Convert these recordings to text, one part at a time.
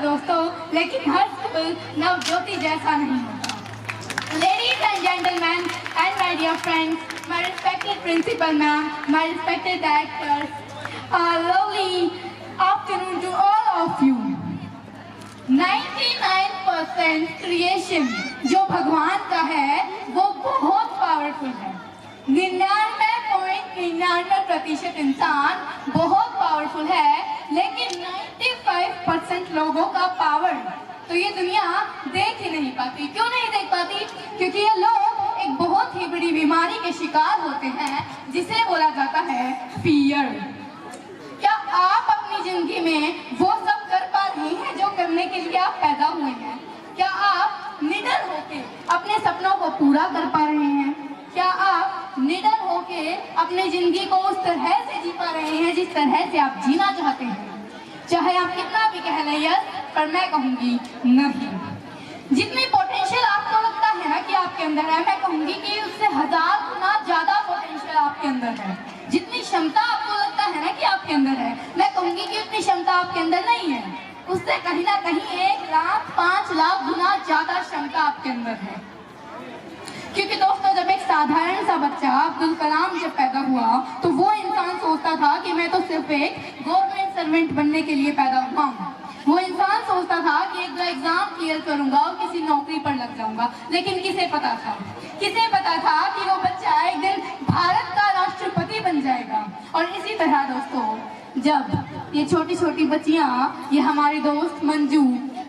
दोस्तों, लेकिन हर स्कूल नवज्योति जैसा नहीं होता। Ladies and gentlemen and my dear friends, my respected principal ma'am, my respected directors, a lovely afternoon to all of you. 99% creation जो भगवान का है वो बहुत पावरफुल है। 99.99% इंसान बहुत पावरफुल है, लेकिन 95% लोगों का पावर तो ये दुनिया देख ही नहीं पाती। क्यों नहीं देख पाती? क्योंकि ये लोग एक बहुत ही बड़ी बीमारी के शिकार होते हैं जिसे बोला जाता है फियर। क्या आप अपनी जिंदगी में वो सब कर पा रहे हैं जो करने के लिए आप पैदा हुए हैं? क्या आप निडर होके अपने सपनों को पूरा कर पा रहे हैं? क्या आप निडर होके अपनी जिंदगी को उस तरह से जी पा रहे हैं जिस तरह से आप जीना चाहते हैं? चाहे आप कितना भी कह लें यस, पर मैं कहूंगी नहीं। जितनी पोटेंशियल आपको लगता है ना कि आपके अंदर है, मैं कहूंगी कि उससे 1000 गुना ज्यादा पोटेंशियल आपके अंदर है। जितनी क्षमता आपको लगता है ना कि आपके अंदर है, मैं कहूंगी कि उतनी क्षमता आपके अंदर नहीं है। उससे कहीं ना कहीं 1 लाख 5 लाख गुना ज्यादा क्षमता आपके अंदर है। क्योंकि दोस्तों, जब एक साधारण सा बच्चा अब्दुल कलाम जब पैदा हुआ तो वो इंसान सोचता था कि मैं तो सिर्फ एक गवर्नमेंट सर्वेंट बनने के लिए पैदा हुआ हूँ। वो इंसान सोचता था कि एक एग्जाम क्लियर करूंगा और किसी नौकरी पर लग जाऊंगा। लेकिन किसे पता था कि वो बच्चा एक दिन भारत का राष्ट्रपति बन जाएगा। और इसी तरह दोस्तों, जब ये छोटी छोटी बच्चियां, ये हमारी दोस्त मंजू,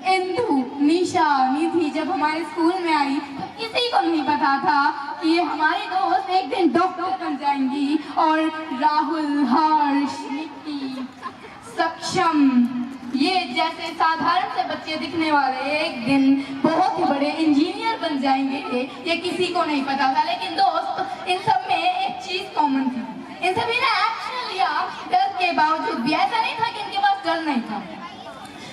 इंदु, निशा, निधि जब हमारे स्कूल में आई तो किसी को नहीं पता था कि ये हमारी दोस्त एक दिन डॉक्टर बन जाएंगी। और राहुल, हर्ष, निक्की, सक्षम, ये जैसे साधारण से बच्चे दिखने वाले एक दिन बहुत ही बड़े इंजीनियर बन जाएंगे, ये किसी को नहीं पता था। लेकिन दोस्त, इन सब में एक चीज कॉमन थी। इन सभी ने एक्शन लिया डर के बावजूद भी। ऐसा नहीं था कि इनके पास डर नहीं था,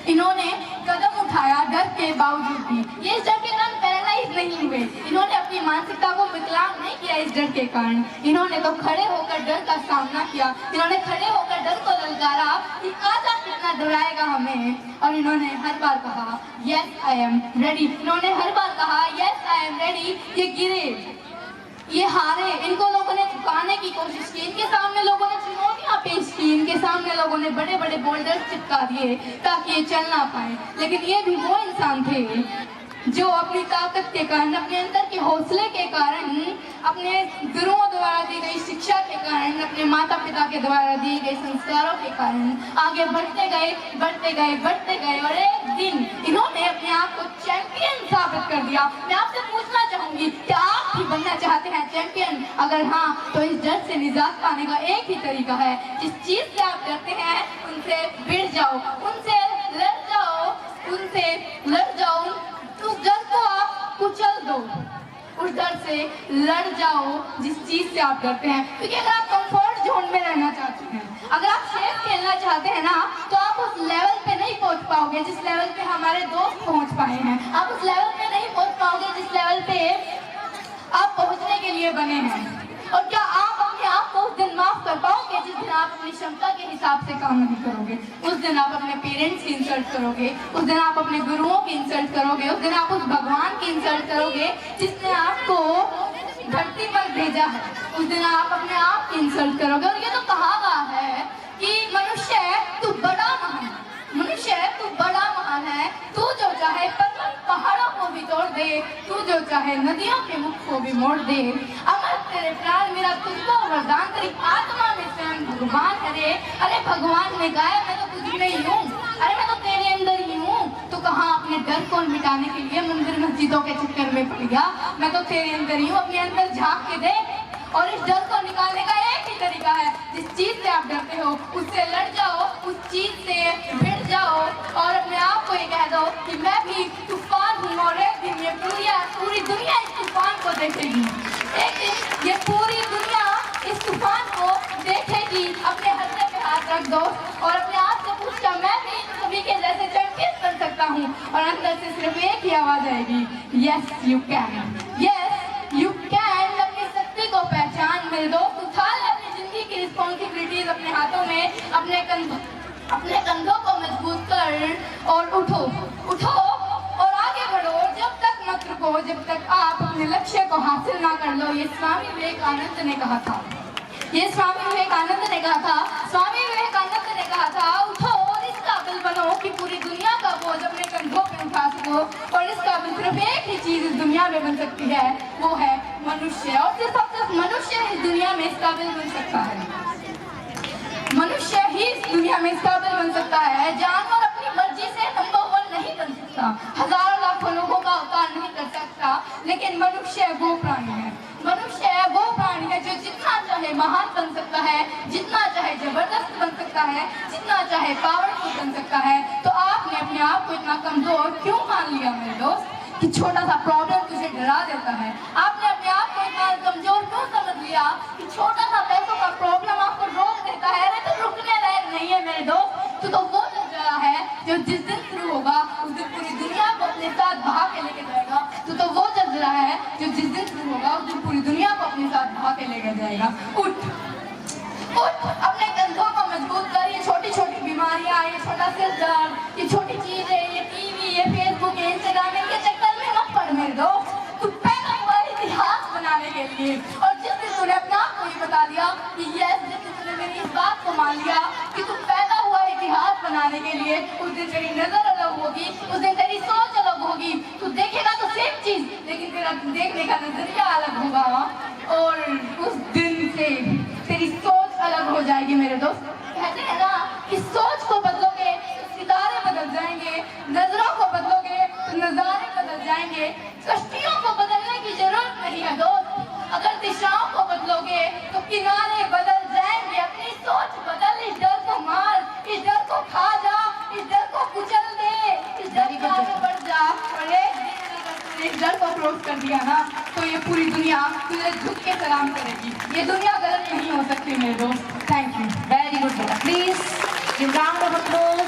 इन्होंने कदम उठाया डर के बावजूद भी। ये इस डर के कारण पैरालाइज नहीं हुए, इन्होंने अपनी मानसिकता को विकलांग नहीं किया इस डर के कारण। इन्होंने तो खड़े होकर डर का सामना किया, इन्होंने खड़े होकर डर को ललकारा कि आजा कितना डराएगा हमें। और इन्होंने हर बार कहा यस आई एम रेडी। इन्होंने हर बार कहा यस आई एम रेडी। ये गिरे, ये हारे, इनको लोगों ने झुकाने की कोशिश की, इनके सामने लोगों ने चुनौतियां पेश की, इनके सामने लोगों ने बड़े बड़े बोल्डर्स चिपका दिए ताकि ये चल ना पाए। लेकिन ये भी वो इंसान थे जो अपनी ताकत के कारण, अपने अंदर के हौसले के कारण, अपने गुरुओं द्वारा दी गई शिक्षा के कारण, अपने माता पिता के द्वारा दिए गए संस्कारों के कारण आगे बढ़ते गए, बढ़ते गए, बढ़ते गए। और एक दिन इन्होंने अपने आप को चैंपियन साबित कर दिया। मैं आपसे पूछना चाहूंगी, क्या आप भी बनना चाहते हैं चैंपियन? अगर हाँ, तो इस डर से निजात पाने का एक ही तरीका है। जिस चीज से आप डरते हैं उनसे भिड़ जाओ, उनसे लड़ जाओ, उनसे लड़ जाओ। उस डर को आप कुचल दो, उस डर से लड़ जाओ जिस चीज से आप डरते हैं। क्योंकि अगर आप कंफर्ट जोन में रहना चाहते हैं, अगर आप सेफ खेलना चाहते हैं ना, तो आप उस लेवल पे नहीं पहुंच पाओगे जिस लेवल पे हमारे दोस्त पहुंच पाए हैं। आप उस लेवल पे नहीं पहुंच पाओगे जिस लेवल पे आप पहुंचने के लिए बने हैं। और क्या आप अपने आप को उस दिन माफ कर पाओगे जिस दिन आप अपनी क्षमता के हिसाब से काम नहीं करोगे? उस दिन आप अपने पेरेंट्स की इंसल्ट करोगे, उस दिन आप अपने गुरुओं की इंसल्ट करोगे, उस दिन आप उस भगवान की इंसल्ट करोगे जिसने आपको धरती पर भेजा है। उस दिन आप अपने आप की इंसल्ट करोगे। और ये तो कहा गया है कि मनुष्य तू बड़ा महान, मनुष्य तू बड़ा महान है, तू जो चाहे पर्वत पहाड़ों को भी तोड़ दे, तू जो चाहे नदियों के मुख को भी मोड़ दे। अमर तेरे प्यार मेरा तुझको वरदान, तेरी आत्मा में स्वयं भगवान है रे। अरे भगवान ने कहा मैं तो तुझ में ही हूँ, अरे मैं तो तेरे अंदर ही हूँ। तो कहाँ अपने डर को मिटाने के लिए मंदिर मस्जिदों के चक्कर में पड़ गया? मैं तो तेरे अंदर ही हूँ, अपने अंदर झाँक के देख। और इस डर को निकालने का एक ही तरीका है, जिस चीज से आप डरते हो उससे लड़ जाओ, उस चीज से भिड़ जाओ और अपने आप को ये कह दो कि मैं भी तूफान हूँ। और एक दिन ये पूरी दुनिया इस तूफान को देखेगी। एक दिन ये पूरी दुनिया इस तूफान को देखेगी। अपने हल्के पे हाथ रख दो और अपने आप से पूछो, मैं भी सभी के जैसे चैंपियन बन सकता हूँ? और अंदर से सिर्फ एक ही आवाज आएगी, yes you can, yes you can. अपनी शक्ति को पहचान मेरे दोस्त, उठा ले अपनी जिंदगी की रिस्पॉन्सिबिलिटीज अपने हाथों में, अपने कंधों को मजबूत मजबूत कर और उठो उठो और आगे बढ़ो। जब तक मत रुको, जब तक आप अपने लक्ष्य को हासिल ना कर लो। ये स्वामी विवेकानंद ने कहा था, ये स्वामी विवेकानंद ने कहा था, स्वामी विवेकानंद ने कहा था उठो और इस काबिल बनो कि पूरी दुनिया का बोझ अपने कंधों पे उठा सको। और इस काबिल सिर्फ एक ही चीज इस दुनिया में बन सकती है, वो है मनुष्य। और सिर्फ मनुष्य इस दुनिया में इस काबिल बन सकता है, मनुष्य ही इस दुनिया में इस काबिल बन सकता है। जानवर अपनी मर्जी से नंबर 1 नहीं बन सकता, हजारों लाखों लोगों का अवतार नहीं कर सकता, लेकिन मनुष्य वो प्राणी है, मनुष्य वो प्राणी है जो जितना चाहे महान बन सकता है, जितना चाहे जबरदस्त बन सकता है, जितना चाहे पावरफुल बन सकता है। तो आपने अपने आप को इतना कमजोर क्यों मान लिया मेरे दोस्त कि छोटा सा प्रॉब्लम तुझे डरा देता है? आपने अपने आप को इतना कमजोर क्यों समझ लिया कि छोटा सा पैसों का प्रॉब्लम आपको रोक देता है? अरे तो रुकने लायक नहीं है मेरे दोस्त। तो वो चल रहा है जो जिस दिन शुरू होगा उस दिन पूरी दुनिया को अपने साथ बहा के लेके जाएगा। तो वो चल रहा है जो जिस दिन शुरू होगा उस दिन पूरी दुनिया को अपने साथ बहा के लेके जाएगा। उठ उठ, अपने कंधों को मजबूत कर। ये छोटी छोटी बीमारियां, ये छोटा सिर दर्द, ये छोटी चीजें, ये टीवी, ये फेसबुक, ये इंस्टाग्राम, इनके चक्कर में मत पड़ मेरे दोस्त। तू पैदा हुआ इतिहास बनाने के लिए। और जिस दिन तूने अपने आप को ये बता दिया कि यस, जिस दिन तूने मेरी इस बात को मान लिया कि तू पैदा हुआ इतिहास बनाने के लिए, उस दिन तेरी नजर अलग होगी, उस दिन तेरी सोच अलग होगी। तू देखेगा तो सेम चीज, लेकिन तेरा देखने का नजरिया अलग होगा और उस दिन से तेरी सोच अलग हो जाएगी मेरे दोस्त। कहते हैं ना कि सोच को बदलोगे तो सितारे बदल जाएंगे, नजरों को बदलोगे तो नजारे बदल जाएंगे। कश्तियों को बदलने की जरूरत नहीं है दोस्त, अगर दिशाओं को बदलोगे तो किनारे बदल जाएंगे। अपनी सोच बदल, इस डर को मार, इस डर को खा जा, इस डर को कुचल दे, इस डर को आगे बढ़ जा। और एक दिन अगर तूने इस डर को क्रॉस कर दिया ना तो ये पूरी दुनिया तुझे झुक के सलाम करेगी। ये दुनिया गलत नहीं हो सकती मेरे दोस्त। थैंक यू, वेरी गुड बेटा, please give round of applause.